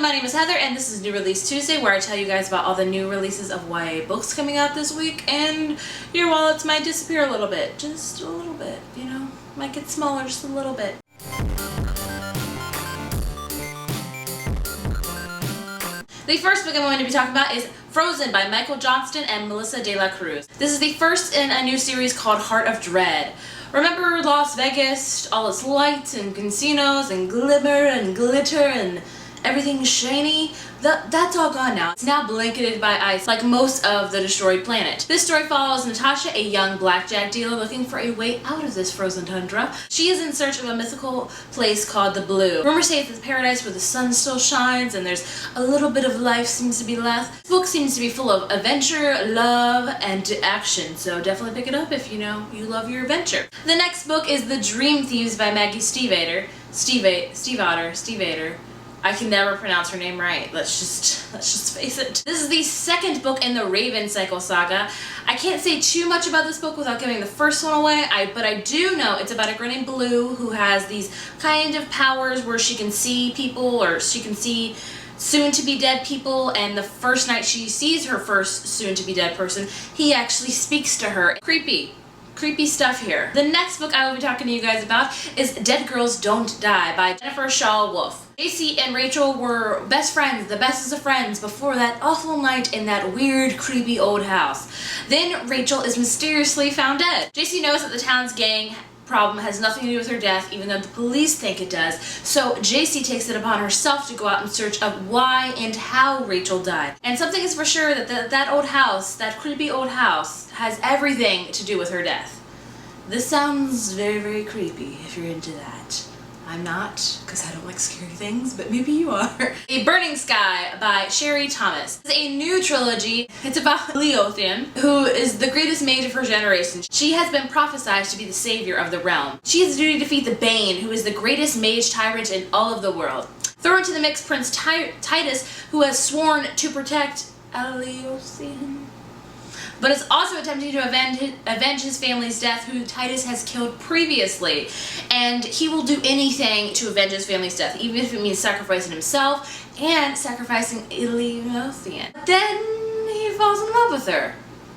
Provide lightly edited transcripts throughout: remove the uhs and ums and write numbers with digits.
my name is Heather, and this is New Release Tuesday, where I tell you guys about all the new releases of YA books coming out this week, and your wallets might disappear a little bit. Just a little bit, you know? Might get smaller just a little bit. The first book I'm going to be talking about is Frozen by Michael Johnston and Melissa De La Cruz. This is the first in a new series called Heart of Dread. Remember Las Vegas, all its lights and casinos and glimmer and glitter and everything shiny? That's all gone now. It's now blanketed by ice like most of the destroyed planet. This story follows Natasha, a young blackjack dealer looking for a way out of this frozen tundra. She is in search of a mythical place called the Blue. Rumors say it's a paradise where the sun still shines and there's a little bit of life seems to be left. This book seems to be full of adventure, love, and action, so definitely pick it up if you know you love your adventure. The next book is The Dream Thieves by Maggie Stiefvater. Stiefvater. I can never pronounce her name right. Let's just face it. This is the second book in the Raven Cycle saga. I can't say too much about this book without giving the first one away, but I do know it's about a girl named Blue who has these kind of powers where she can see people, or she can see soon-to-be dead people, and the first night she sees her first soon-to-be dead person, he actually speaks to her. Creepy stuff here. The next book I will be talking to you guys about is Dead Girls Don't Die by Jennifer Shaw Wolf. JC and Rachel were best friends, the bestest of friends, before that awful night in that weird, creepy old house. Then Rachel is mysteriously found dead. JC knows that the town's gang problem has nothing to do with her death, even though the police think it does. So JC takes it upon herself to go out in search of why and how Rachel died. And something is for sure, that that old house, that creepy old house, has everything to do with her death. This sounds very, very creepy if you're into that. I'm not, because I don't like scary things, but maybe you are. A Burning Sky by Sherry Thomas. It's a new trilogy. It's about Leothian, who is the greatest mage of her generation. She has been prophesied to be the savior of the realm. She has the duty to defeat the Bane, who is the greatest mage tyrant in all of the world. Throw into the mix Prince Titus, who has sworn to protect Leothian, but is also attempting to avenge his family's death, who Titus has killed previously. And he will do anything to avenge his family's death, even if it means sacrificing himself and sacrificing Leothian. Then he falls in love with her.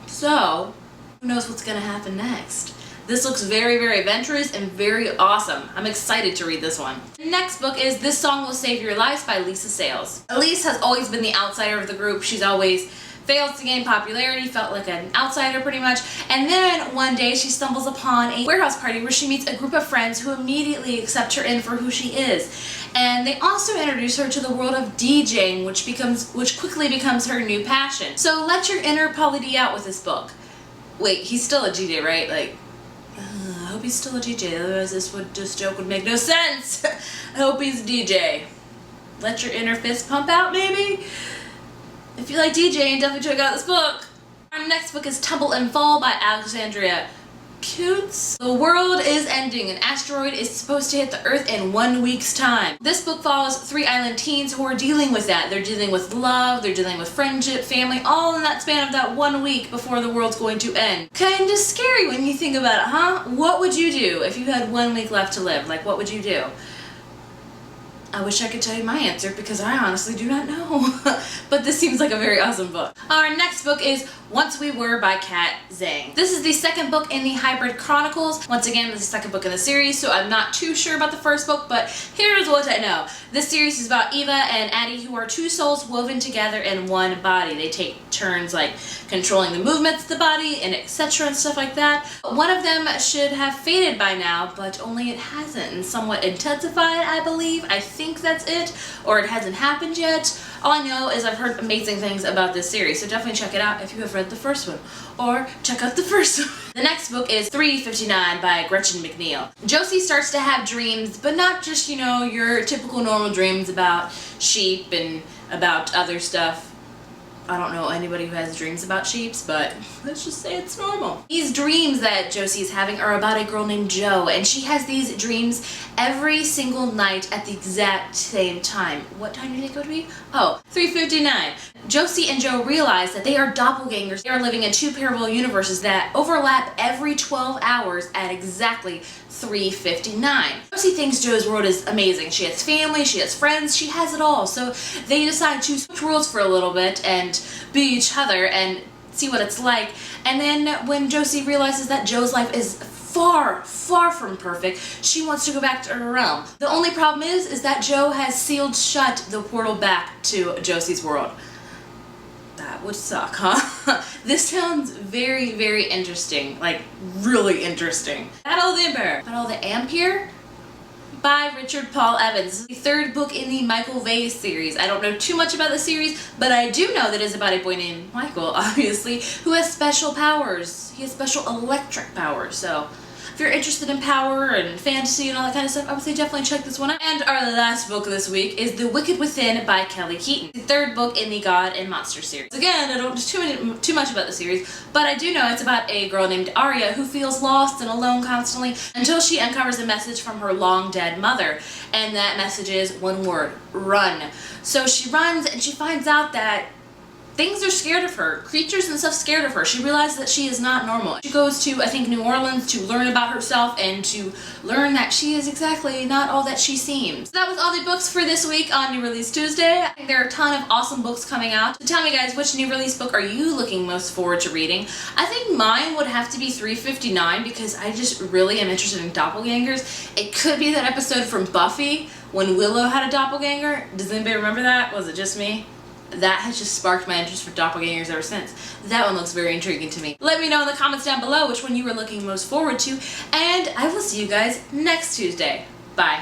So, who knows what's gonna happen next? This looks very, very adventurous and very awesome. I'm excited to read this one. The next book is This Song Will Save Your Life by Lisa Sales. Elise has always been the outsider of the group. She's always failed to gain popularity, felt like an outsider pretty much, and then one day she stumbles upon a warehouse party where she meets a group of friends who immediately accept her in for who she is. And they also introduce her to the world of DJing, which quickly becomes her new passion. So let your inner Pauly D out with this book. Wait, he's still a DJ, right? Like, I hope he's still a DJ, otherwise this joke would make no sense. I hope he's a DJ. Let your inner fist pump out, maybe? If you like DJing, definitely check out this book. Our next book is Tumble and Fall by Alexandria Coots. The world is ending. An asteroid is supposed to hit the Earth in 1 week's time. This book follows 3 island teens who are dealing with that. They're dealing with love, they're dealing with friendship, family, all in that span of that 1 week before the world's going to end. Kinda scary when you think about it, huh? What would you do if you had 1 week left to live? Like, what would you do? I wish I could tell you my answer, because I honestly do not know. But this seems like a very awesome book. Our next book is Once We Were by Kat Zhang. This is the second book in the Hybrid Chronicles. Once again, this is the second book in the series, so I'm not too sure about the first book, but here's what I know. This series is about Eva and Addie, who are 2 souls woven together in one body. They take turns like controlling the movements of the body and etc. and stuff like that. One of them should have faded by now, but only it hasn't, and somewhat intensified, I believe. I think that's it, or it hasn't happened yet. All I know is I've heard amazing things about this series, so definitely check it out if you have read the first one, or check out the first one. The next book is 359 by Gretchen McNeil. Josie starts to have dreams, but not just, you know, your typical normal dreams about sheep and about other stuff. I don't know anybody who has dreams about sheeps, but let's just say it's normal. These dreams that Josie is having are about a girl named Jo, and she has these dreams every single night at the exact same time. What time do you think it would be? Oh, 3:59. Josie and Jo realize that they are doppelgangers. They are living in two parallel universes that overlap every 12 hours at exactly 3:59. Josie thinks Jo's world is amazing. She has family, she has friends, she has it all. So they decide to switch worlds for a little bit and be each other and see what it's like. And then when Josie realizes that Jo's life is far, far from perfect, she wants to go back to her realm. The only problem is that Jo has sealed shut the portal back to Josie's world. That would suck, huh? This sounds very, very interesting. Like, really interesting. Battle of the Empire. Battle of the Ampere? By Richard Paul Evans. The third book in the Michael Vase series. I don't know too much about the series, but I do know that it's about a boy named Michael, obviously, who has special powers. He has special electric powers, so if you're interested in power and fantasy and all that kind of stuff, I would say definitely check this one out. And our last book this week is The Wicked Within by Kelly Keaton, the third book in the God and Monster series. Again, I don't know too much about the series, but I do know it's about a girl named Arya who feels lost and alone constantly until she uncovers a message from her long-dead mother. And that message is one word: run. So she runs and she finds out that things are scared of her. Creatures and stuff scared of her. She realizes that she is not normal. She goes to, I think, New Orleans to learn about herself and to learn that she is exactly not all that she seems. So that was all the books for this week on New Release Tuesday. I think there are a ton of awesome books coming out. So tell me guys, which new release book are you looking most forward to reading? I think mine would have to be 3:59 because I just really am interested in doppelgangers. It could be that episode from Buffy when Willow had a doppelganger. Does anybody remember that? Was it just me? That has just sparked my interest for doppelgangers ever since. That one looks very intriguing to me. Let me know in the comments down below which one you were looking most forward to, and I will see you guys next Tuesday. Bye.